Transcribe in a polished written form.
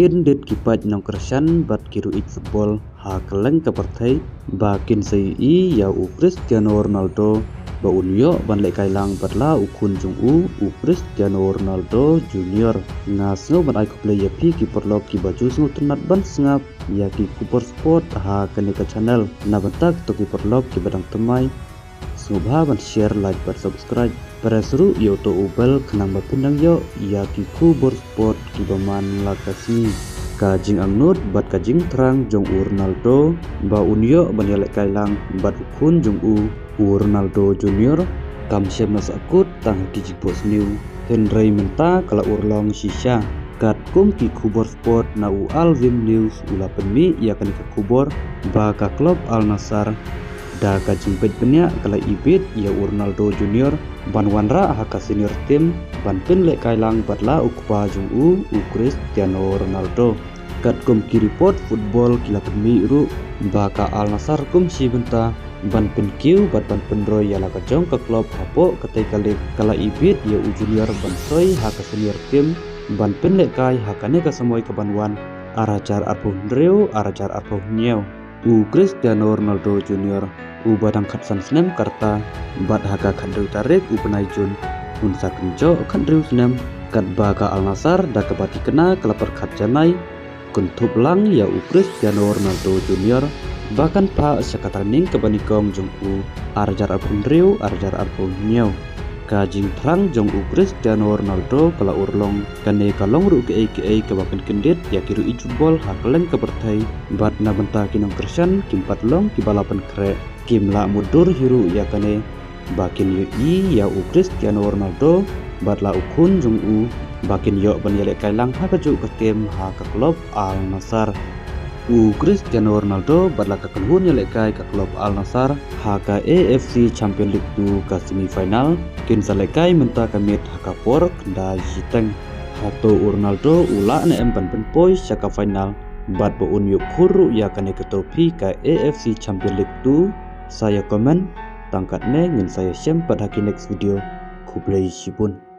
Bakin dit kipat nong kersan bat kiru ik football ha keleng kepertai bakin sei ya Cristiano Ronaldo ba unyo ban le kailang batla ukun jung Cristiano Ronaldo Junior ngasno ban ai kuple ya pi kiper lok ki baju sngo tenat ban sngap ya ki Super Sport ha kaneka channel na bantak to kiper lok ki badang temai subha ban share like ban subscribe para seru yo to ubel kenang ba pindang yo ya ki Super Sport ki baman lakasi kajing angnut bat kajing terang jong Ronaldo ba unyo ban ya le kailang bat ukun jong Ronaldo Junior kam mas akut tang kijik bos new Henry menta kala urlong shisha kat kum ki Super Sport na Alvim News ula penmi ya kan ke kubor ba ka klub Al Nassr da ka jimpet penya kala ibit ya Ronaldo Junior ban wanra ha ka senior team ban pen le kailang batla ukpa jung Cristiano Ronaldo kat kum ki report football kila penmi ru ba ka Al Nassr kum si benta ban pen kiu bat ban pendroy ya la ka jong ka klub hapo katai kala ibit ya Junior ban soy ha ka senior team ban pen le kai ha kane ka samoy ka banwan arajar arpo ndreu arajar arpo nyeu Cristiano Ronaldo Junior badang khatsan snem karta bat ha ka khandeu tarik penai jun unsa kenjo khandeu snem kat ba ka Al Nassr da ka bati kena kelapar khat janai kuntup lang ya Cristiano Ronaldo Junior bahkan pa syakatarning kebanikong jong arajar arpo ndreu arajar arpo nyeu kajing terang jong Cristiano Ronaldo kala urlong kane kalong ru ke bakan kendit ya kiru i football ha keleng kepertai bat na benta kinong kersan kimpat long ki balapan kre kim la mudur hiru ya kane bakin ya Cristiano Ronaldo bat la ukun jong bakin yo ban yale kailang ha kaju ke tim ha ka klub Al Nassr Cristiano Ronaldo bat la ka kanhun yale kai ka klub Al Nassr ha ka AFC Champions League 2 ka semifinal kin salekai menta kamit hakapor kenda jiteng hato Ronaldo ula na empan penpoi saka final bat bo unyu khuru ya kane ke trofi ka AFC Champions League 2 saya komen tangkat ne ngin saya share pada next video kublai sibun.